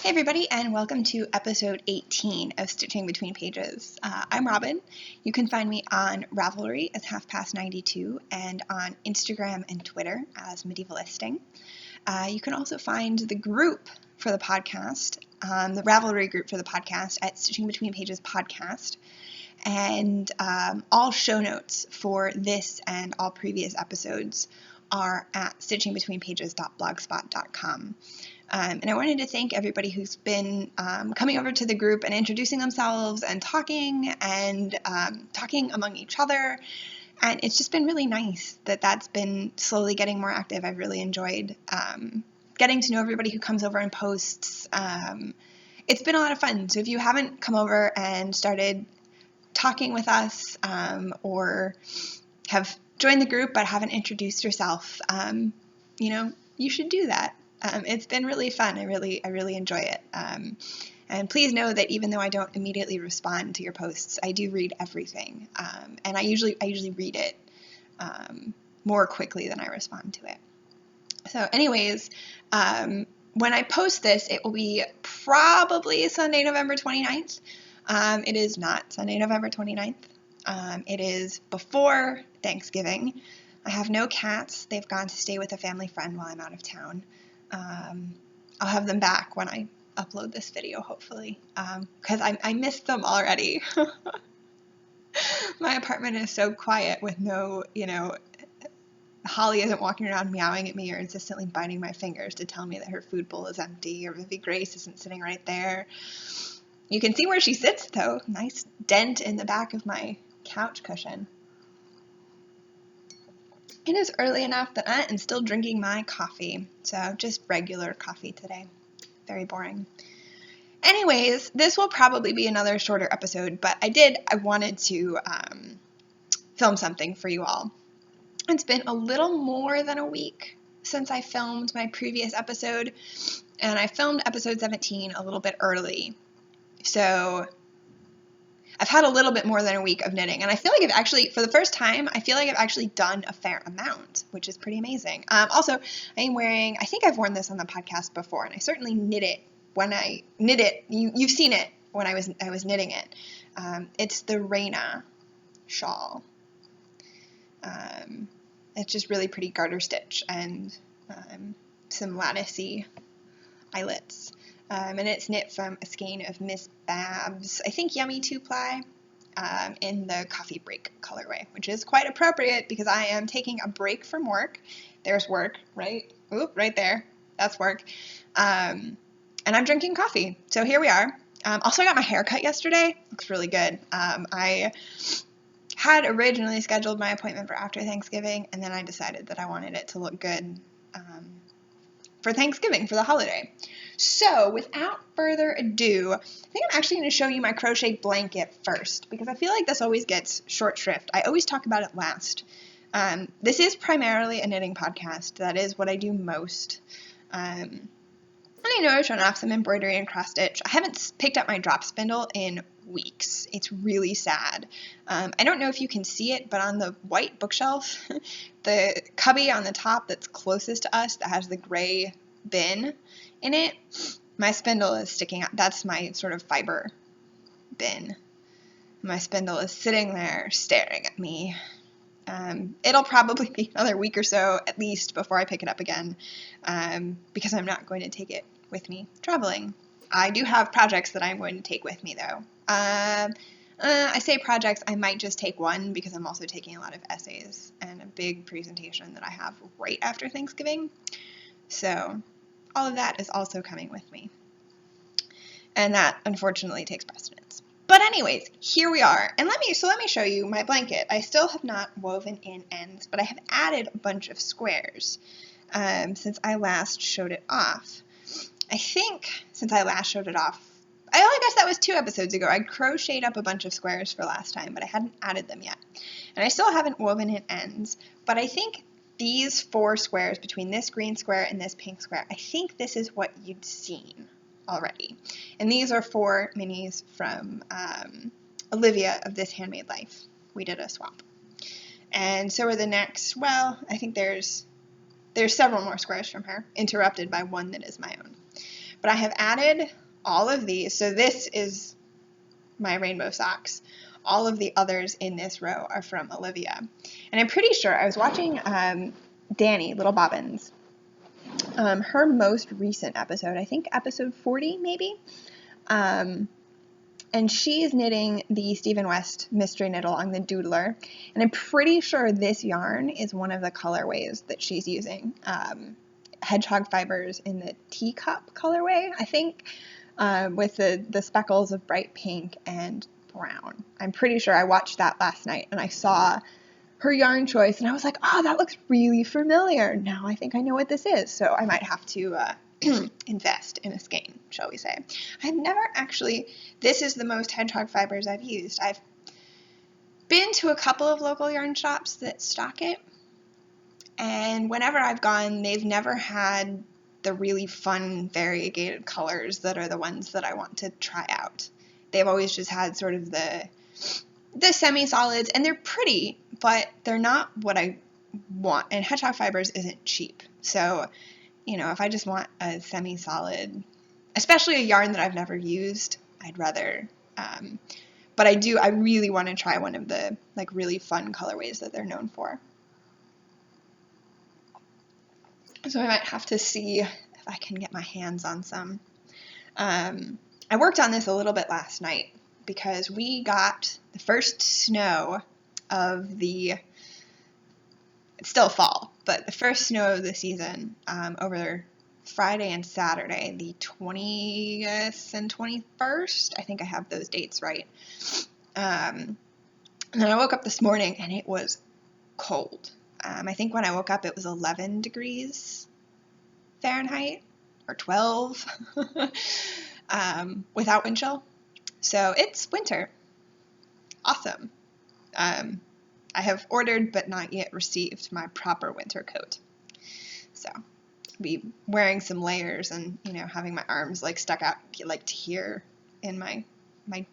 Hey everybody, and welcome to episode 18 of Stitching Between Pages. I'm Robin. You can find me on Ravelry as halfpast92 and on Instagram and Twitter as medievalisting. You can also find the group for the podcast, the Ravelry group for the podcast at Stitching Between Pages podcast. And all show notes for this and all previous episodes are at stitchingbetweenpages.blogspot.com. And I wanted to thank everybody who's been coming over to the group and introducing themselves and talking among each other. And it's just been really nice that that's been slowly getting more active. I've really enjoyed getting to know everybody who comes over and posts. It's been a lot of fun. So if you haven't come over and started talking with us or have joined the group but haven't introduced yourself, you should do that. It's been really fun. I really enjoy it. And please know that even though I don't immediately respond to your posts, I do read everything. And I usually read it more quickly than I respond to it. So anyways, when I post this, it will be probably Sunday, November 29th. It is not Sunday, November 29th. It is before Thanksgiving. I have no cats. They've gone to stay with a family friend while I'm out of town. I'll have them back when I upload this video, hopefully, because I missed them already. My apartment is so quiet with no, Holly isn't walking around meowing at me or insistently biting my fingers to tell me that her food bowl is empty, or maybe Grace isn't sitting right there. You can see where she sits, though. Nice dent in the back of my couch cushion. It is early enough that I am still drinking my coffee, so just regular coffee today. Very boring. Anyways, this will probably be another shorter episode, but I wanted to film something for you all. It's been a little more than a week since I filmed my previous episode, and I filmed episode 17 a little bit early, so I've had a little bit more than a week of knitting, and I feel like for the first time, I feel like I've actually done a fair amount, which is pretty amazing. Also, I think I've worn this on the podcast before, and I certainly knit it when I knit it. You've seen it when I was knitting it. It's the Raina shawl. It's just really pretty garter stitch and some latticey eyelets. And it's knit from a skein of Miss Babs, I think Yummy 2-ply, in the coffee break colorway, which is quite appropriate because I am taking a break from work. There's work, right? Oop, right there. That's work. And I'm drinking coffee. So here we are. Also, I got my hair cut yesterday. Looks really good. I had originally scheduled my appointment for after Thanksgiving, and then I decided that I wanted it to look good for Thanksgiving, for the holiday. So, without further ado, I think I'm actually going to show you my crochet blanket first, because I feel like this always gets short shrift. I always talk about it last. This is primarily a knitting podcast. That is what I do most. And I know I've shown off some embroidery and cross stitch. I haven't picked up my drop spindle in weeks. It's really sad. I don't know if you can see it, but on the white bookshelf, the cubby on the top that's closest to us that has the gray bin in it, my spindle is sticking out. That's my sort of fiber bin. My spindle is sitting there staring at me. It'll probably be another week or so at least before I pick it up again, because I'm not going to take it with me traveling. I do have projects that I'm going to take with me, though. I say projects, I might just take one because I'm also taking a lot of essays and a big presentation that I have right after Thanksgiving. So all of that is also coming with me. And that, unfortunately, takes precedence. But anyways, here we are. And let me show you my blanket. I still have not woven in ends, but I have added a bunch of squares since I last showed it off. I think since I last showed it off, I guess that was 2 episodes ago. I crocheted up a bunch of squares for last time, but I hadn't added them yet. And I still haven't woven in ends, but I think these 4 squares between this green square and this pink square, I think this is what you'd seen already. And these are 4 minis from Olivia of This Handmade Life. We did a swap. And so are the next, I think there's several more squares from her, interrupted by one that is my own. But I have added all of these. So this is my rainbow socks. All of the others in this row are from Olivia. And I'm pretty sure, I was watching Danny, Little Bobbins, her most recent episode, I think episode 40 maybe, and she is knitting the Stephen West Mystery Knit Along the Doodler, and I'm pretty sure this yarn is one of the colorways that she's using. Hedgehog fibers in the teacup colorway, I think, with the speckles of bright pink and brown. I'm pretty sure I watched that last night, and I saw her yarn choice, and I was like, oh, that looks really familiar. Now I think I know what this is, so I might have to invest in a skein, shall we say. I've never actually, this is the most hedgehog fibers I've used. I've been to a couple of local yarn shops that stock it, and whenever I've gone, they've never had the really fun variegated colors that are the ones that I want to try out. They've always just had sort of the semi-solids, and they're pretty, but they're not what I want, and hedgehog fibers isn't cheap. So, you know, if I just want a semi-solid, especially a yarn that I've never used, I'd rather, but I really want to try one of the, like, really fun colorways that they're known for. So I might have to see if I can get my hands on some. I worked on this a little bit last night because we got the first snow of the, it's still fall, but the first snow of the season over Friday and Saturday, the 20th and 21st. I think I have those dates right. And then I woke up this morning and it was cold. I think when I woke up it was 11 degrees Fahrenheit or 12 without wind chill. So it's winter. Awesome. I have ordered but not yet received my proper winter coat. So I'll be wearing some layers and, you know, having my arms like stuck out like to here in my I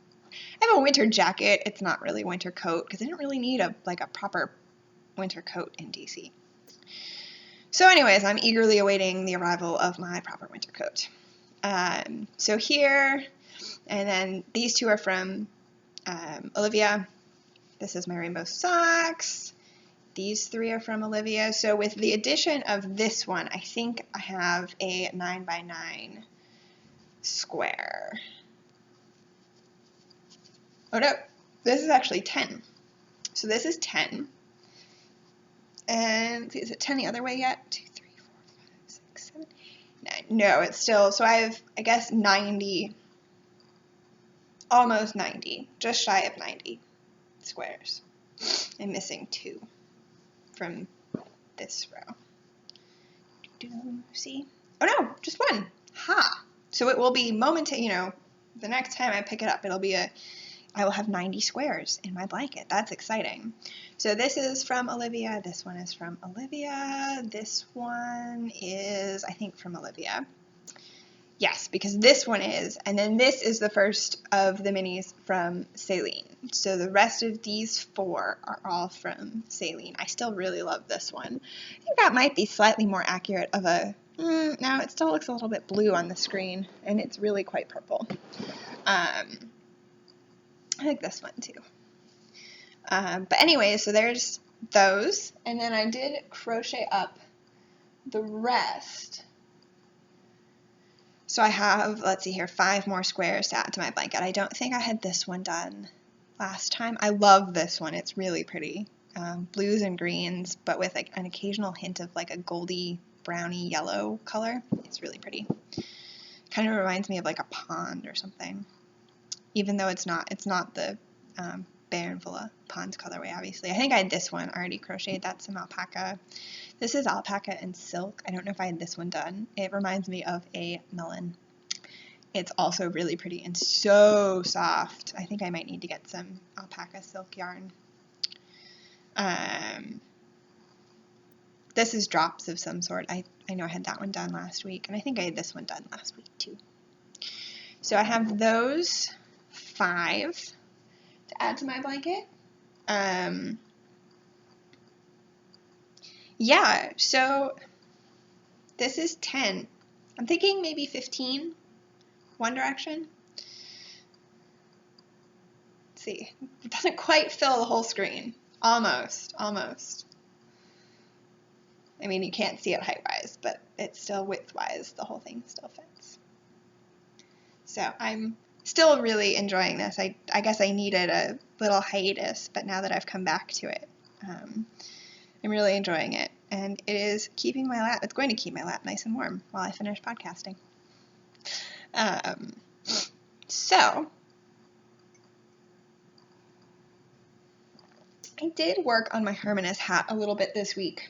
have a winter jacket. It's not really a winter coat because I didn't really need a proper winter coat in DC. So anyways, I'm eagerly awaiting the arrival of my proper winter coat. So here, and then these two are from Olivia. This is my rainbow socks. These three are from Olivia. So with the addition of this one, I think I have a 9x9 square. Oh no, this is actually 10. So this is 10. And is it 10 the other way yet? 2, 3, 4, 5, 6, 7, 9. No, it's still, so I have, I guess, 90, almost 90, just shy of 90 squares. I'm missing 2 from this row. See? Oh no, just 1. Ha! So it will be you know, the next time I pick it up, I will have 90 squares in my blanket. That's exciting. So this is from Olivia. This one is from Olivia. This one is, I think, from Olivia. Yes, because this one is. And then this is the first of the minis from Celine. So the rest of these 4 are all from Celine. I still really love this one. I think that might be slightly more accurate of a, no, it still looks a little bit blue on the screen, and it's really quite purple. I like this one too. But anyway, so there's those, and then I did crochet up the rest. So I have, let's see here, 5 more squares to add to my blanket. I don't think I had this one done last time. I love this one. It's really pretty. Blues and greens, but with like an occasional hint of like a goldy, browny yellow color. It's really pretty. Kind of reminds me of like a pond or something. Even though it's not the Baronvilla Ponds colorway, obviously. I think I had this one already crocheted. That's some alpaca. This is alpaca and silk. I don't know if I had this one done. It reminds me of a melon. It's also really pretty and so soft. I think I might need to get some alpaca silk yarn. This is drops of some sort. I know I had that one done last week, and I think I had this one done last week too. So I have those 5 to add to my blanket. Yeah, so this is 10. I'm thinking maybe 15, one direction. Let's see, it doesn't quite fill the whole screen. Almost. I mean, you can't see it height-wise, but it's still width-wise, the whole thing still fits. So I'm still really enjoying this. I guess I needed a little hiatus, but now that I've come back to it, I'm really enjoying it. And it is keeping my lap, it's going to keep my lap nice and warm while I finish podcasting. So, I did work on my Hermanus hat a little bit this week,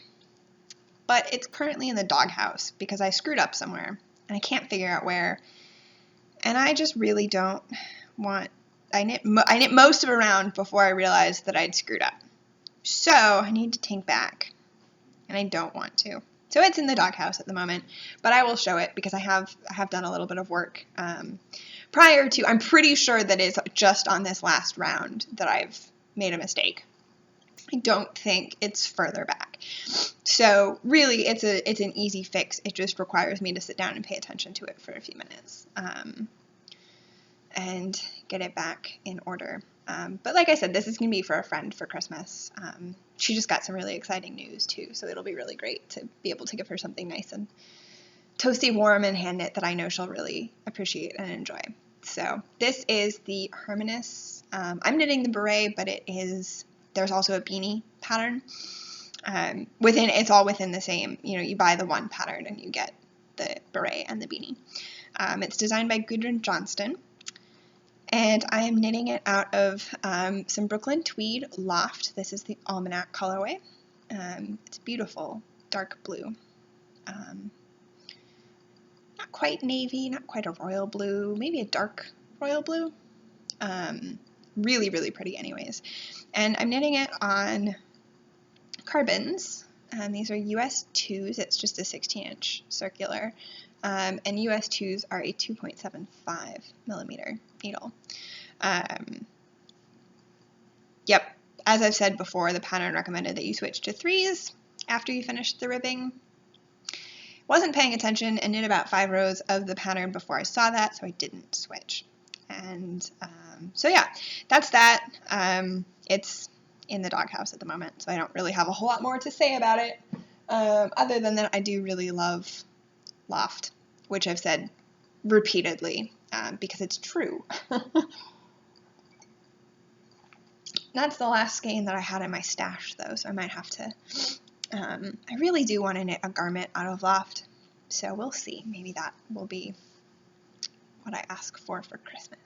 but it's currently in the doghouse because I screwed up somewhere and I can't figure out where. And I just really don't want, I knit most of it around before I realized that I'd screwed up. So I need to take back, and I don't want to. So it's in the doghouse at the moment, but I will show it because I have done a little bit of work prior to. I'm pretty sure that it's just on this last round that I've made a mistake. I don't think it's further back. So really, it's an easy fix. It just requires me to sit down and pay attention to it for a few minutes and get it back in order. But like I said, this is going to be for a friend for Christmas. She just got some really exciting news too, so it'll be really great to be able to give her something nice and toasty warm and hand knit that I know she'll really appreciate and enjoy. So this is the Hermanus. I'm knitting the beret, but there's also a beanie pattern. It's all within the same, you buy the one pattern and you get the beret and the beanie. It's designed by Gudrun Johnston, and I am knitting it out of some Brooklyn Tweed Loft. This is the Almanac colorway. It's beautiful, dark blue. Not quite navy, not quite a royal blue, maybe a dark royal blue. Really, really pretty anyways. And I'm knitting it on carbons. These are US 2s. It's just a 16-inch circular. And US 2s are a 2.75 millimeter needle. Yep, as I've said before, the pattern recommended that you switch to 3s after you finish the ribbing. Wasn't paying attention and knit about 5 rows of the pattern before I saw that, so I didn't switch. And so yeah, that's that. It's in the doghouse at the moment, so I don't really have a whole lot more to say about it, other than that I do really love Loft, which I've said repeatedly, because it's true. That's the last skein that I had in my stash, though, so I might have to, I really do want to knit a garment out of Loft, so we'll see. Maybe that will be what I ask for Christmas.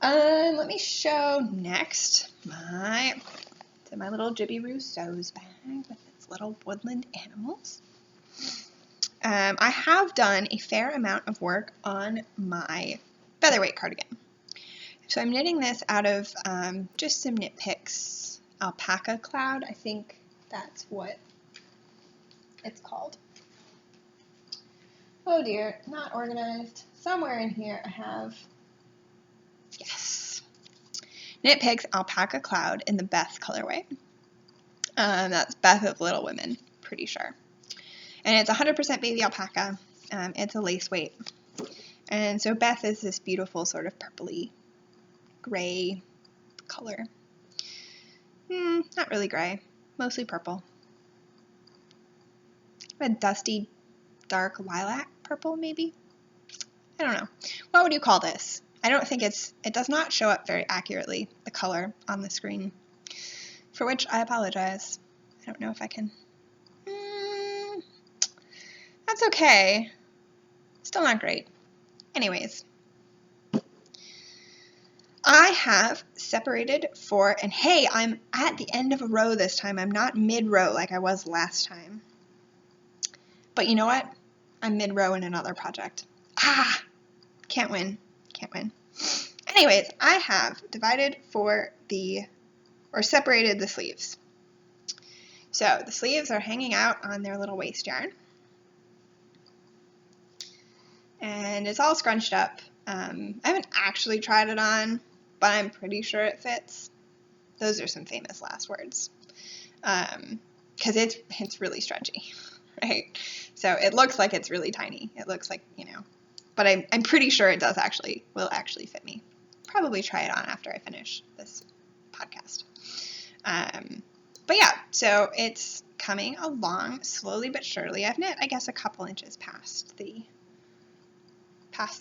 Let me show next my little Jibby Rousseau's bag with its little woodland animals. I have done a fair amount of work on my Featherweight cardigan. So I'm knitting this out of just some Knit Picks Alpaca Cloud. I think that's what it's called. Oh dear, not organized. Somewhere in here I have, yes, Knit Picks Alpaca Cloud in the Beth colorway. That's Beth of Little Women, pretty sure. And it's 100% baby alpaca. It's a lace weight. And so Beth is this beautiful sort of purpley gray color. Not really gray, mostly purple. A dusty, dark lilac purple, maybe? I don't know. What would you call this? I don't think it does not show up very accurately, the color on the screen, for which I apologize. I don't know if I can. That's okay. Still not great. Anyways, I have separated for, and hey, I'm at the end of a row this time. I'm not mid-row like I was last time. But you know what? I'm mid-row in another project. Can't win. Anyways, I have divided separated the sleeves. So the sleeves are hanging out on their little waist yarn. And it's all scrunched up. I haven't actually tried it on, but I'm pretty sure it fits. Those are some famous last words. Because it's really stretchy, right? So it looks like it's really tiny. It looks like, but I'm pretty sure it will actually fit me. Probably try it on after I finish this podcast. But yeah, so it's coming along slowly but surely. I've knit, I guess, a couple inches past the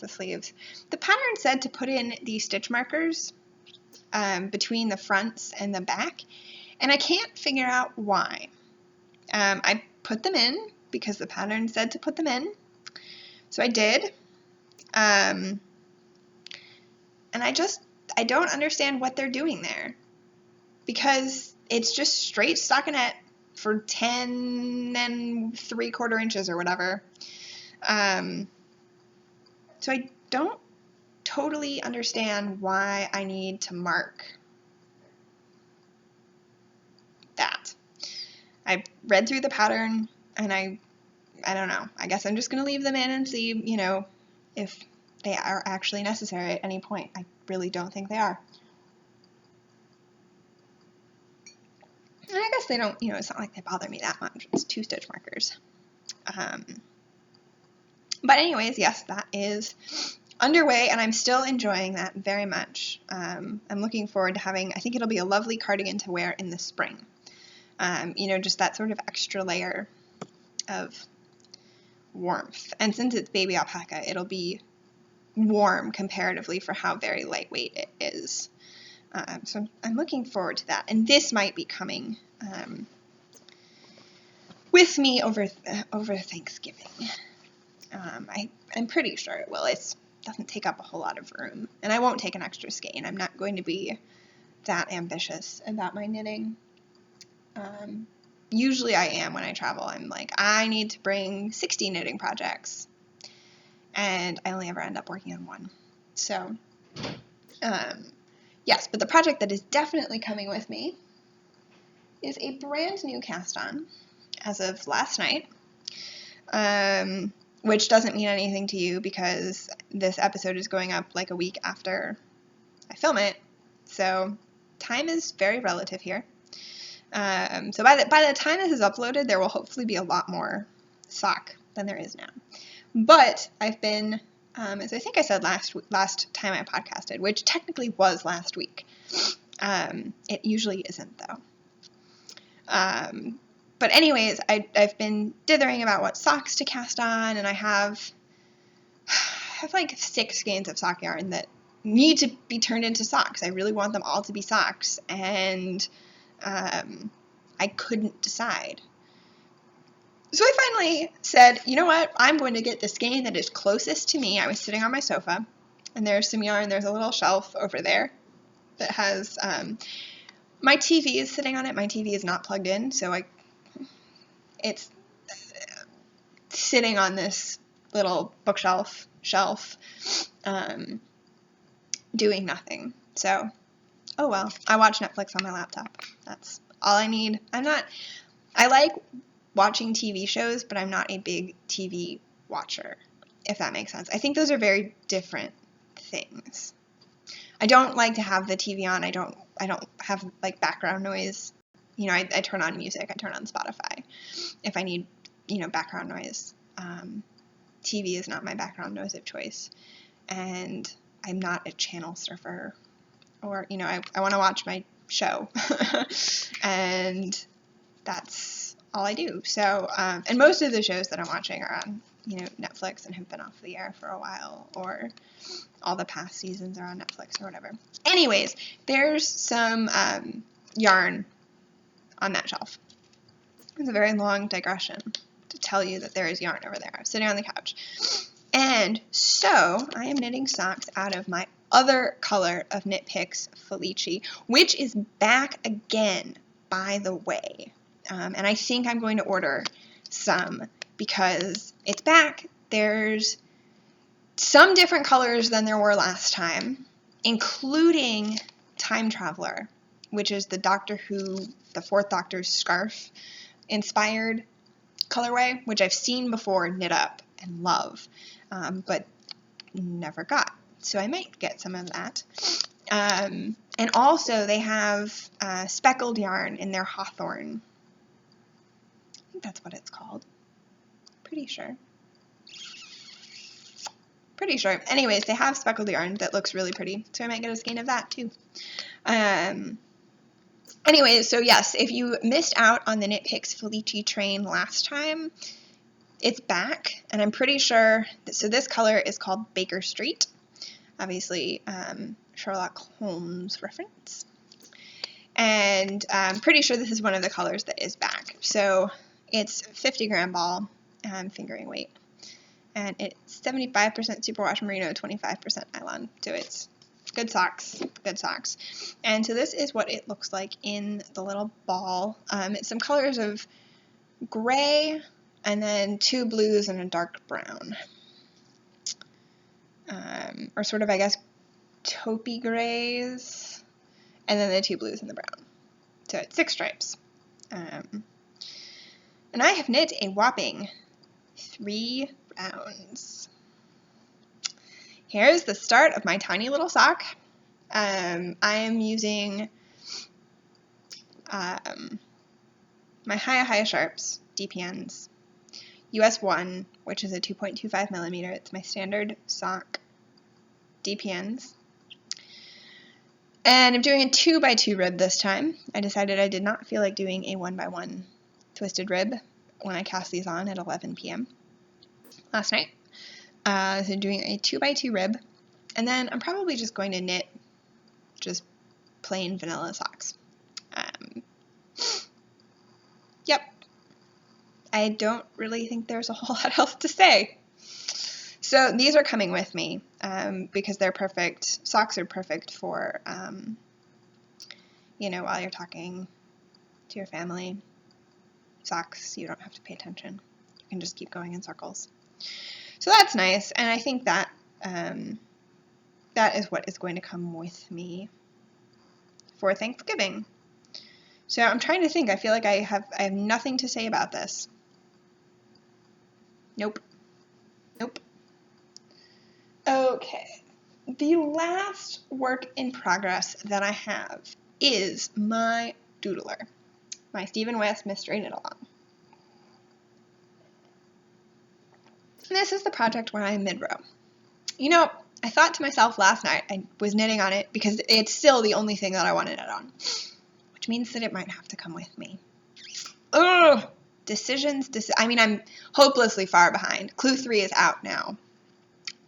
sleeves. The pattern said to put in the stitch markers between the fronts and the back, and I can't figure out why. I put them in because the pattern said to put them in, so I did. And I don't understand what they're doing there, because it's just straight stockinette for 10 3/4 inches or whatever. So I don't totally understand why I need to mark that. I read through the pattern, and I don't know. I guess I'm just going to leave them in and see, if they are actually necessary at any point. I really don't think they are. And I guess they don't, it's not like they bother me that much. It's 2 stitch markers. But anyways, yes, that is underway, and I'm still enjoying that very much. I'm looking forward to having, I think it'll be a lovely cardigan to wear in the spring. Just that sort of extra layer of warmth. And since it's baby alpaca, it'll be warm comparatively for how very lightweight it is. So I'm looking forward to that. And this might be coming with me over Thanksgiving. I'm pretty sure it will. It doesn't take up a whole lot of room. And I won't take an extra skein. I'm not going to be that ambitious about my knitting. Usually I am when I travel. I'm like, I need to bring 60 knitting projects. And I only ever end up working on one. So, yes, but the project that is definitely coming with me is a brand new cast on as of last night, which doesn't mean anything to you because this episode is going up like a week after I film it. So time is very relative here. So by the time this is uploaded, there will hopefully be a lot more sock than there is now. But I've been, as I think I said last time I podcasted, which technically was last week. It usually isn't, though. But anyways, I've been dithering about what socks to cast on, and I have like 6 skeins of sock yarn that need to be turned into socks. I really want them all to be socks, and I couldn't decide. So I finally said, you know what, I'm going to get the skein that is closest to me. I was sitting on my sofa, and there's some yarn. There's a little shelf over there that has, my TV is sitting on it. My TV is not plugged in, so it's sitting on this little bookshelf doing nothing. So, oh well, I watch Netflix on my laptop. That's all I need. I like watching TV shows, but I'm not a big TV watcher, if that makes sense. I think those are very different things. I don't like to have the TV on. I don't have like background noise. I turn on music. I turn on Spotify if I need, background noise. TV is not my background noise of choice. And I'm not a channel surfer, or, I want to watch my show. And that's all I do. So, and most of the shows that I'm watching are on, Netflix and have been off the air for a while, or all the past seasons are on Netflix or whatever. Anyways, there's some yarn on that shelf. It's a very long digression to tell you that there is yarn over there. I'm sitting on the couch. And so I am knitting socks out of my other color of Knit Picks Felici, which is back again, by the way. And I think I'm going to order some because it's back. There's some different colors than there were last time, including Time Traveler, which is the Doctor Who, the Fourth Doctor's scarf inspired colorway, which I've seen before knit up and love, but never got. So I might get some of that. And also they have speckled yarn in their Hawthorn. I think that's what it's called. Pretty sure. Anyways, they have speckled yarn that looks really pretty, so I might get a skein of that too. Anyways, so yes, if you missed out on the Knit Picks Felici train last time, it's back, and I'm pretty sure, so this color is called Baker Street, obviously Sherlock Holmes reference, and I'm pretty sure this is one of the colors that is back. So it's 50 gram ball, fingering weight, and it's 75% superwash merino, 25% nylon, so it's good socks. And so this is what it looks like in the little ball. It's some colors of gray, and then 2 blues and a dark brown, or sort of, I guess, taupey grays, and then the 2 blues and the brown. So it's 6 stripes. And I have knit a whopping 3 rounds. Here's the start of my tiny little sock. I am using my Hiya Sharps DPNs, US 1, which is a 2.25 millimeter. It's my standard sock DPNs. And I'm doing a 2x2 rib this time. I decided I did not feel like doing a 1x1 twisted rib when I cast these on at 11 p.m. last night. So doing a 2x2 rib, and then I'm probably just going to knit just plain vanilla socks. Yep. I don't really think there's a whole lot else to say. So these are coming with me because they're perfect. Socks are perfect for, you know, while you're talking to your family. Socks, you don't have to pay attention. You can just keep going in circles. So that's nice, and I think that that is what is going to come with me for Thanksgiving. So I'm trying to think. I feel like I have nothing to say about this. Nope. Okay. The last work in progress that I have is my doodler, my Stephen West Mystery Knit Along. This is the project where I'm mid-row. You know, I thought to myself last night, I was knitting on it because it's still the only thing that I want to knit on, which means that it might have to come with me. Ugh! Decisions. I mean, I'm hopelessly far behind. Clue 3 is out now.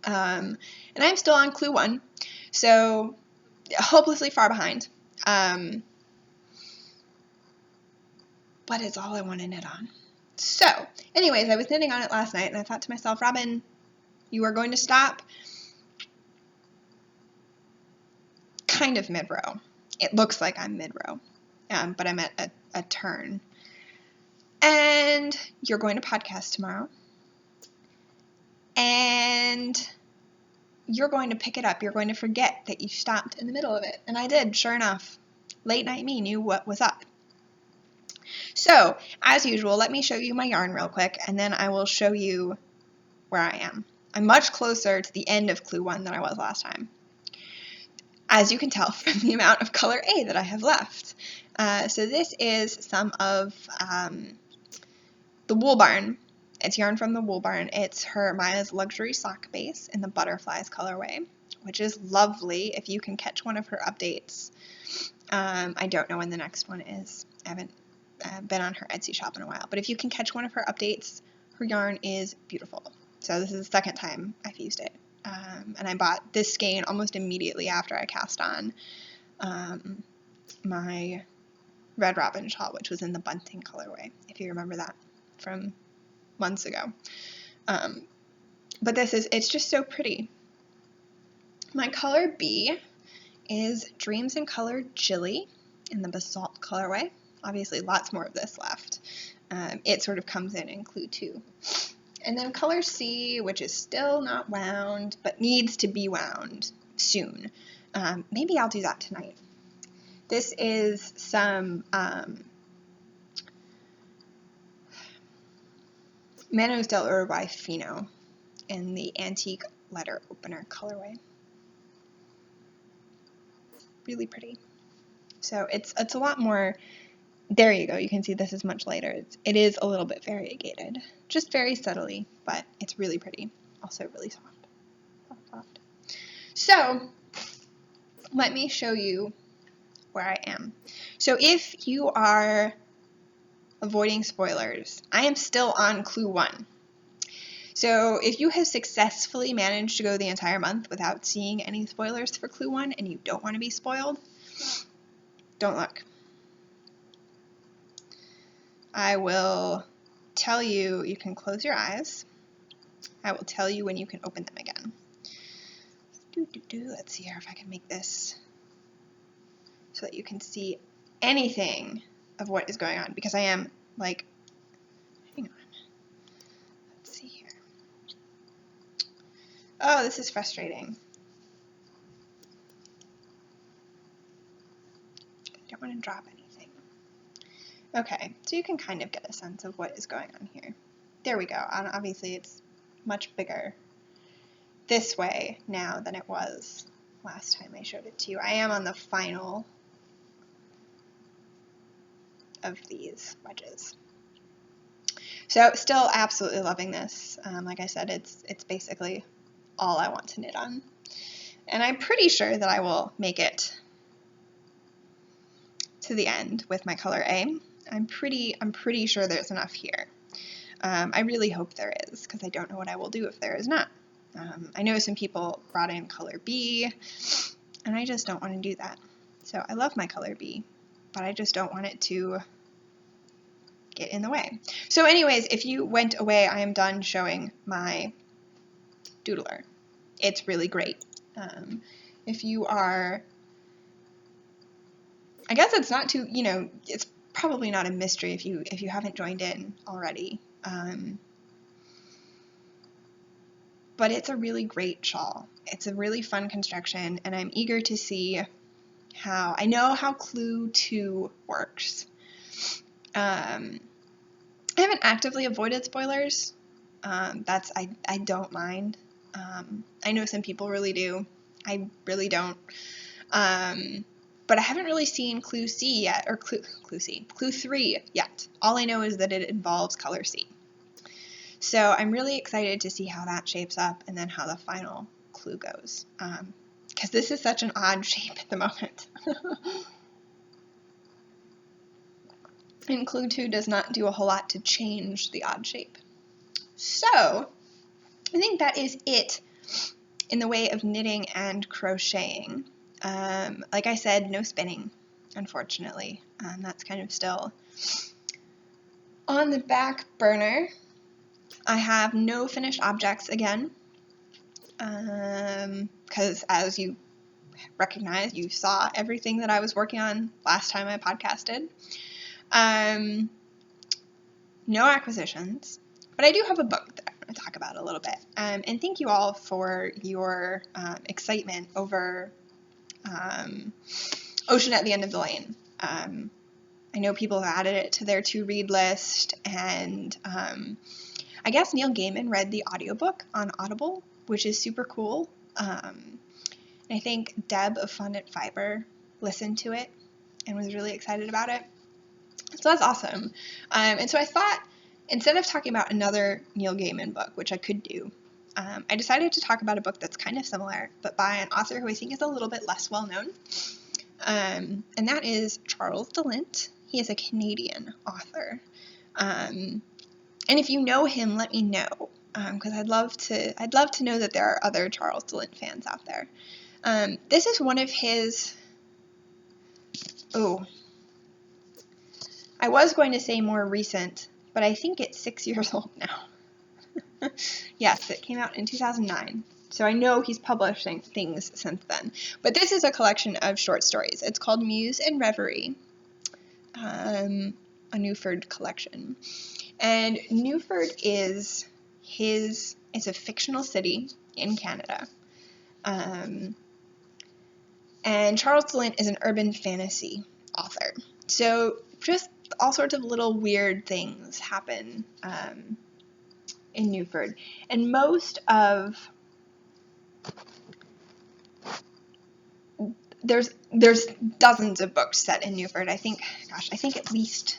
And I'm still on Clue 1, so hopelessly far behind. But it's all I want to knit on. So, anyways, I was knitting on it last night, and I thought to myself, Robin, you are going to stop kind of mid-row. It looks like I'm mid-row, but I'm at a turn. And you're going to podcast tomorrow, and you're going to pick it up. You're going to forget that you stopped in the middle of it. And I did, sure enough. Late night me knew what was up. So, as usual, let me show you my yarn real quick, and then I will show you where I am. I'm much closer to the end of Clue 1 than I was last time, as you can tell from the amount of color A that I have left. So this is some of the Wool Barn. It's yarn from the Wool Barn. It's her Maya's Luxury Sock Base in the Butterflies colorway, which is lovely if you can catch one of her updates. I don't know when the next one is. I haven't been on her Etsy shop in a while, but if you can catch one of her updates, her yarn is beautiful. So this is the second time I've used it. And I bought this skein almost immediately after I cast on my Red Robin shawl, which was in the bunting colorway, if you remember that from months ago. But it's just so pretty. My color B is Dreams in Color Chili in the Basalt colorway. Obviously, lots more of this left. It sort of comes in Clue 2. And then color C, which is still not wound, but needs to be wound soon. Maybe I'll do that tonight. This is some Manos del Uruguay Fino in the Antique Letter Opener colorway. Really pretty. So it's a lot more there you go. You can see this is much lighter. It is a little bit variegated, just very subtly, but it's really pretty. Also really soft. Soft. So let me show you where I am. So if you are avoiding spoilers, I am still on clue 1. So if you have successfully managed to go the entire month without seeing any spoilers for clue 1 and you don't want to be spoiled, don't look. I will tell you, you can close your eyes. I will tell you when you can open them again. Let's see here if I can make this so that you can see anything of what is going on, because I am like, hang on. Let's see here. Oh, this is frustrating. I don't want to drop anything. Okay, so you can kind of get a sense of what is going on here. There we go. And obviously it's much bigger this way now than it was last time I showed it to you. I am on the final of these wedges. So still absolutely loving this. Like I said, it's basically all I want to knit on. And I'm pretty sure that I will make it to the end with my color A. I'm pretty sure there's enough here. I really hope there is, because I don't know what I will do if there is not. I know some people brought in color B, and I just don't want to do that. So I love my color B, but I just don't want it to get in the way. So anyways, if you went away, I am done showing my doodler. It's really great. If you are, I guess it's not too, it's probably not a mystery if you haven't joined in already. But it's a really great shawl. It's a really fun construction, and I'm eager to see how, I know how Clue 2 works. I haven't actively avoided spoilers. I don't mind. I know some people really do. I really don't. But I haven't really seen Clue C yet, or Clue 3 yet. All I know is that it involves color C. So I'm really excited to see how that shapes up, and then how the final clue goes. Because this is such an odd shape at the moment. And clue 2 does not do a whole lot to change the odd shape. So I think that is it in the way of knitting and crocheting. Like I said, no spinning, unfortunately. That's kind of still on the back burner. I have no finished objects again, because as you recognize, you saw everything that I was working on last time I podcasted. No acquisitions, but I do have a book that I'm going to talk about a little bit. And thank you all for your excitement over Ocean at the End of the Lane. I know people have added it to their to-read list, and I guess Neil Gaiman read the audiobook on Audible, which is super cool. And I think Deb of Fun at Fiber listened to it and was really excited about it. So that's awesome. And so I thought, instead of talking about another Neil Gaiman book, which I could do, I decided to talk about a book that's kind of similar, but by an author who I think is a little bit less well known. And that is Charles DeLint. He is a Canadian author. And if you know him, let me know, because I'd love to know that there are other Charles DeLint fans out there. This is one of his, I was going to say more recent, but I think it's 6 years old now. Yes, it came out in 2009. So I know he's publishing things since then. But this is a collection of short stories. It's called Muse and Reverie, a Newford collection. And Newford is it's a fictional city in Canada. And Charles DeLint is an urban fantasy author. So just all sorts of little weird things happen in Newford. And most of there's dozens of books set in Newford. I think at least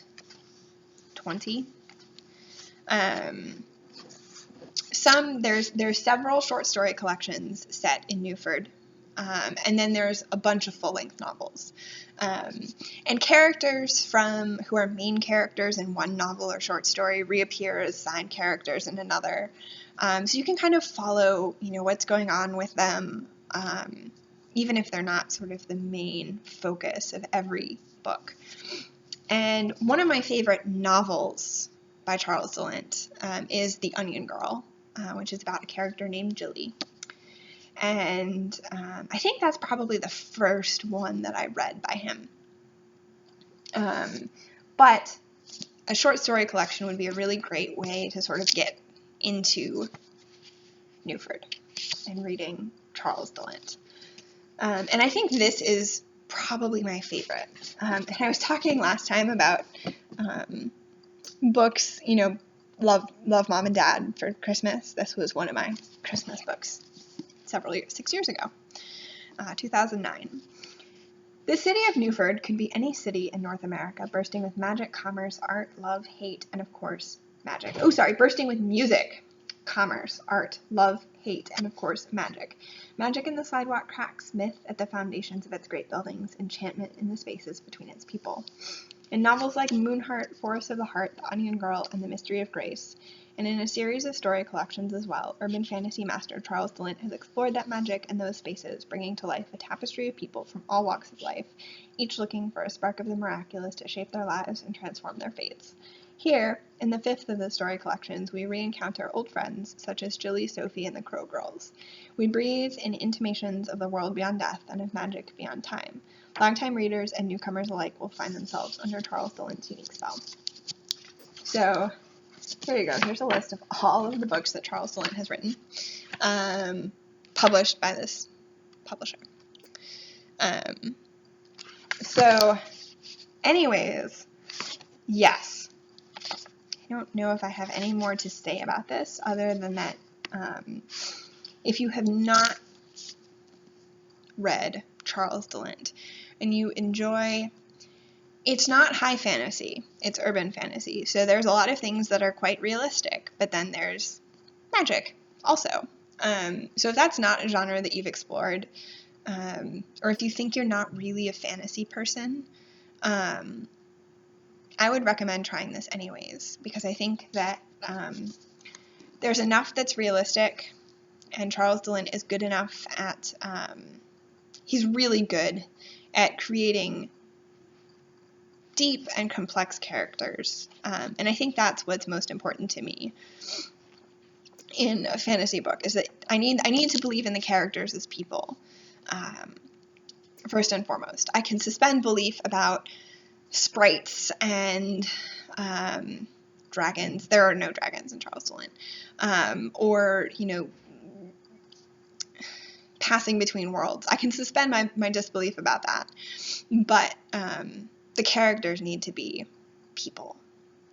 20. There's several short story collections set in Newford, and then there's a bunch of full-length novels. And characters who are main characters in one novel or short story reappear as side characters in another. So you can kind of follow, what's going on with them, even if they're not sort of the main focus of every book. And one of my favorite novels by Charles Dillent is The Onion Girl, which is about a character named Jilly. And I think that's probably the first one that I read by him. But a short story collection would be a really great way to sort of get into Newford and reading Charles Dillent. And I think this is probably my favorite. And I was talking last time about books, love Mom and Dad for Christmas. This was one of my Christmas books 6 years ago, 2009. The city of Newford could be any city in North America, bursting with magic, commerce, art, love, hate, and of course, magic. Bursting with music, commerce, art, love, hate, and of course, magic. Magic in the sidewalk cracks, myth at the foundations of its great buildings, enchantment in the spaces between its people. In novels like Moonheart, Forest of the Heart, The Onion Girl, and The Mystery of Grace, and in a series of story collections as well, urban fantasy master Charles Dillent has explored that magic and those spaces, bringing to life a tapestry of people from all walks of life, each looking for a spark of the miraculous to shape their lives and transform their fates. Here, in the fifth of the story collections, we re-encounter old friends such as Jilly, Sophie, and the Crow Girls. We breathe in intimations of the world beyond death and of magic beyond time. Longtime readers and newcomers alike will find themselves under Charles Dillent's unique spell. So, here you go. Here's a list of all of the books that Charles Dillent has written, published by this publisher. So, anyways, yes. I don't know if I have any more to say about this other than that if you have not read Charles Dillent and you enjoy, it's not high fantasy, it's urban fantasy. So there's a lot of things that are quite realistic, but then there's magic also. So if that's not a genre that you've explored, or if you think you're not really a fantasy person, I would recommend trying this anyways, because I think that there's enough that's realistic, and Charles Dillent is good enough at, he's really good at creating deep and complex characters, and I think that's what's most important to me in a fantasy book, is that I need to believe in the characters as people, first and foremost. I can suspend belief about sprites and dragons. There are no dragons in Charles Dillent, or passing between worlds. I can suspend my disbelief about that, but the characters need to be people,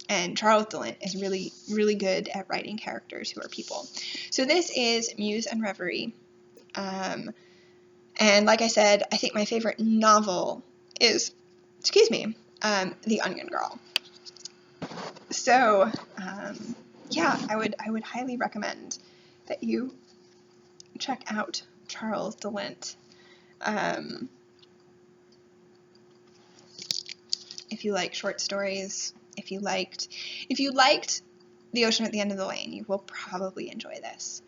and Charles Dillent is really, really good at writing characters who are people. So this is Muse and Reverie, and like I said, I think my favorite novel is, The Onion Girl. So, yeah, I would highly recommend that you check out Charles Dillent. If you like short stories, if you liked The Ocean at the End of the Lane, you will probably enjoy this.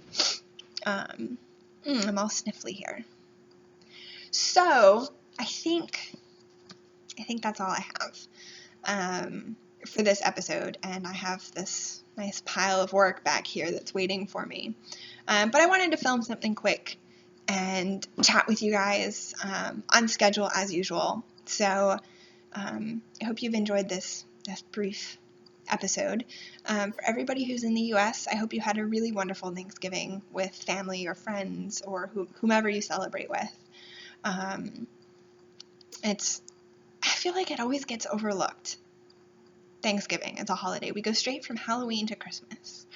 I'm all sniffly here. So, I think that's all I have for this episode, and I have this nice pile of work back here that's waiting for me. But I wanted to film something quick and chat with you guys on schedule as usual. So I hope you've enjoyed this brief episode. For everybody who's in the U.S., I hope you had a really wonderful Thanksgiving with family or friends or whomever you celebrate with. I feel like it always gets overlooked. Thanksgiving, it's a holiday. We go straight from Halloween to Christmas.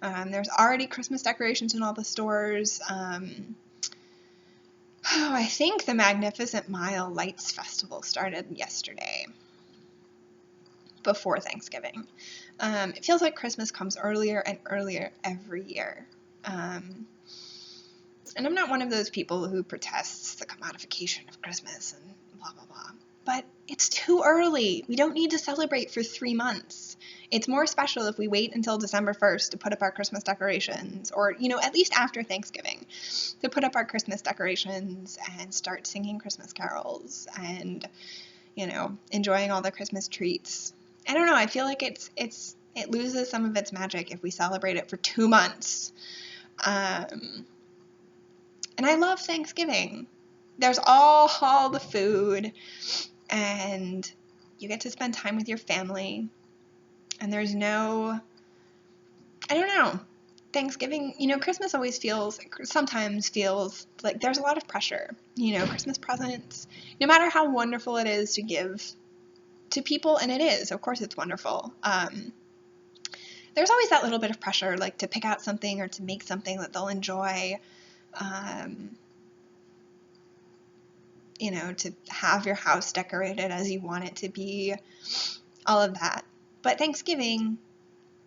There's already Christmas decorations in all the stores. Oh, I think the Magnificent Mile Lights Festival started yesterday, before Thanksgiving. It feels like Christmas comes earlier and earlier every year. And I'm not one of those people who protests the commodification of Christmas and blah, blah, blah. But it's too early. We don't need to celebrate for 3 months. It's more special if we wait until December 1st to put up our Christmas decorations, or, at least after Thanksgiving, to put up our Christmas decorations and start singing Christmas carols and, enjoying all the Christmas treats. I don't know. I feel like it loses some of its magic if we celebrate it for 2 months. And I love Thanksgiving. There's all the food, and you get to spend time with your family, and there's no, I don't know, Thanksgiving, Christmas sometimes feels like there's a lot of pressure, Christmas presents, no matter how wonderful it is to give to people, and it is, of course it's wonderful, there's always that little bit of pressure, like to pick out something or to make something that they'll enjoy, to have your house decorated as you want it to be, all of that. But Thanksgiving,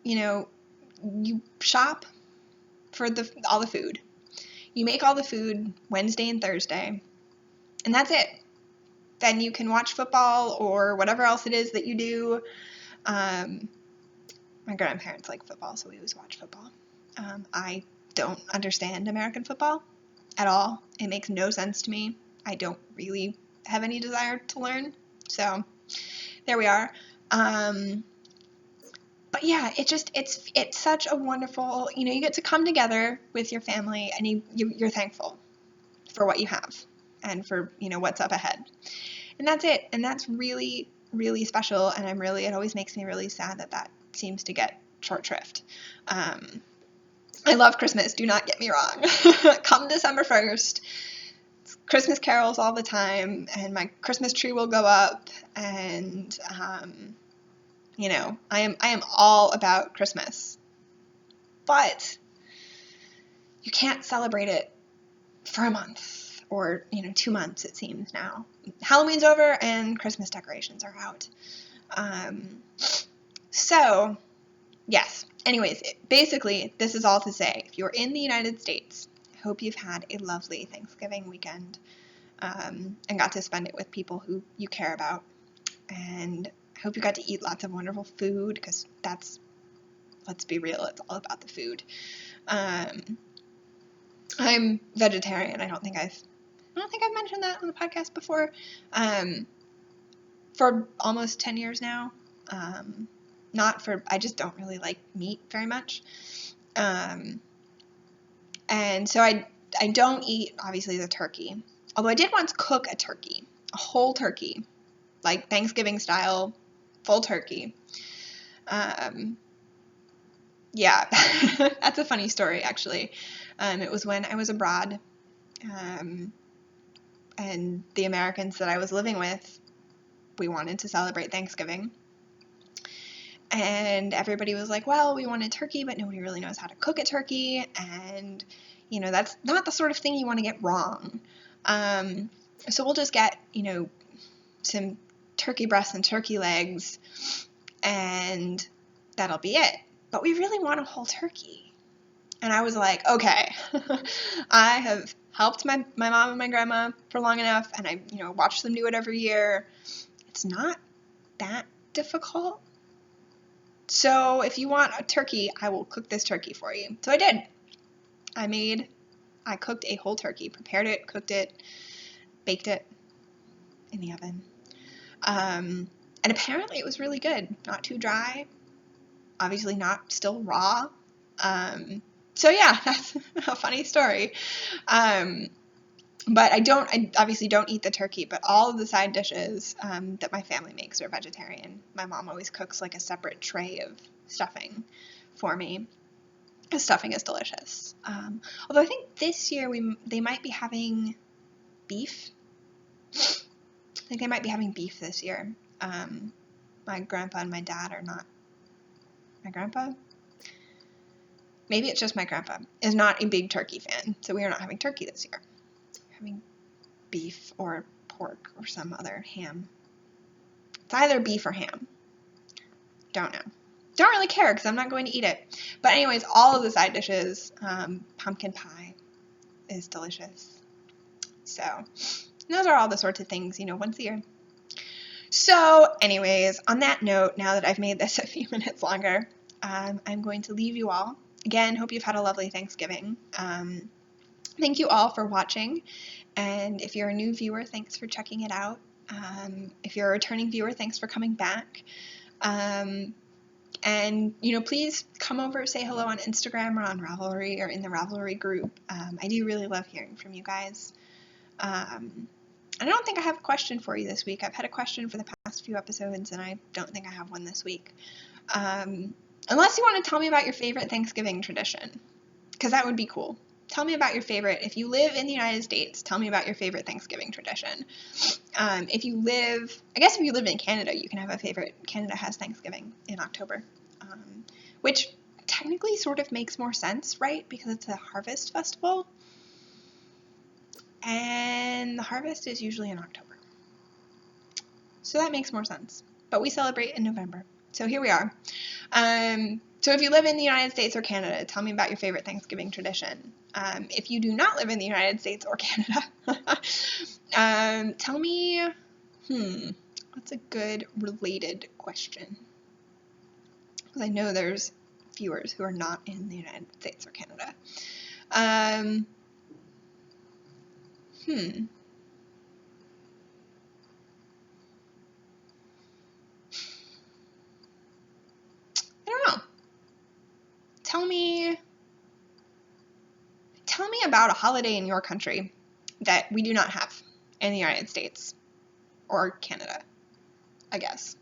you shop for all the food. You make all the food Wednesday and Thursday, and that's it. Then you can watch football or whatever else it is that you do. My grandparents like football, so we always watch football. I don't understand American football at all. It makes no sense to me. I don't really have any desire to learn, so there we are. But yeah, it's such a wonderful, you get to come together with your family, and you're thankful for what you have and for, what's up ahead. And that's it. And that's really, really special. And it always makes me really sad that seems to get short shrift. I love Christmas. Do not get me wrong. Come December 1st, Christmas carols all the time, and my Christmas tree will go up, and, I am all about Christmas. But you can't celebrate it for a month or, 2 months, it seems now. Halloween's over and Christmas decorations are out. So, yes. Anyways, basically, this is all to say, if you're in the United States, I hope you've had a lovely Thanksgiving weekend, and got to spend it with people who you care about. And I hope you got to eat lots of wonderful food, because let's be real, it's all about the food. I'm vegetarian. I don't think I've mentioned that on the podcast before. For almost 10 years now. I just don't really like meat very much. And so I don't eat, obviously, the turkey. Although I did once cook a turkey, a whole turkey, like Thanksgiving style, full turkey. Yeah, that's a funny story, actually. It was when I was abroad, and the Americans that I was living with, we wanted to celebrate Thanksgiving. And everybody was like, well, we want a turkey, but nobody really knows how to cook a turkey. And, that's not the sort of thing you want to get wrong. So we'll just get, some turkey breasts and turkey legs, and that'll be it. But we really want a whole turkey. And I was like, okay, I have helped my mom and my grandma for long enough, and I, watch them do it every year. It's not that difficult. So if you want a turkey, I will cook this turkey for you. So I did. I cooked a whole turkey, prepared it, cooked it, baked it in the oven. And apparently it was really good. Not too dry. Obviously not still raw. So yeah, that's a funny story. But I obviously don't eat the turkey, but all of the side dishes that my family makes are vegetarian. My mom always cooks like a separate tray of stuffing for me. The stuffing is delicious. Although I think this year they might be having beef. I think they might be having beef this year. My grandpa and my dad are not. My grandpa? Maybe it's just my grandpa is not a big turkey fan, so we are not having turkey this year. We're having beef or pork or some other ham. It's either beef or ham. Don't know. Don't really care because I'm not going to eat it. But anyways, all of the side dishes, pumpkin pie is delicious. So those are all the sorts of things, you know, once a year. So anyways, on that note, now that I've made this a few minutes longer, I'm going to leave you all. Again, hope you've had a lovely Thanksgiving. Thank you all for watching. And if you're a new viewer, thanks for checking it out. If you're a returning viewer, thanks for coming back. And, you know, please come over, say hello on Instagram or on Ravelry or in the Ravelry group. I do really love hearing from you guys. I don't think I have a question for you this week. I've had a question for the past few episodes, and I don't think I have one this week. Unless you want to tell me about your favorite Thanksgiving tradition, because that would be cool. Tell me about your favorite. If you live in the United States, tell me about your favorite Thanksgiving tradition. If you live in Canada, you can have a favorite. Canada has Thanksgiving in October, which technically sort of makes more sense, right? Because it's a harvest festival, and the harvest is usually in October. So that makes more sense. But we celebrate in November. So here we are. So if you live in the United States or Canada, tell me about your favorite Thanksgiving tradition. If you do not live in the United States or Canada, tell me, what's a good related question? Because I know there's viewers who are not in the United States or Canada. I don't know. Tell me about a holiday in your country that we do not have in the United States or Canada, I guess.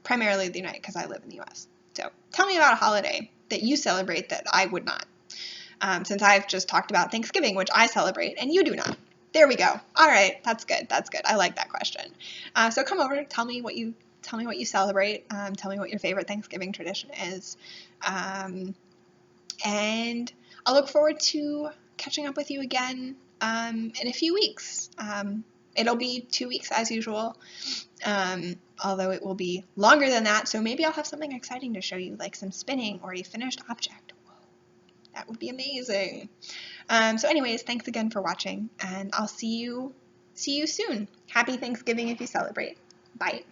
Primarily the United, because I live in the U.S. So tell me about a holiday that you celebrate that I would not. Since I've just talked about Thanksgiving, which I celebrate, and you do not. There we go. All right, that's good. I like that question. So come over, tell me what you celebrate. Tell me what your favorite Thanksgiving tradition is. And I'll look forward to catching up with you again in a few weeks. It'll be 2 weeks as usual, although it will be longer than that, so maybe I'll have something exciting to show you, like some spinning or a finished object. Whoa, that would be amazing. So anyways, thanks again for watching, and I'll see you soon. Happy Thanksgiving if you celebrate. Bye.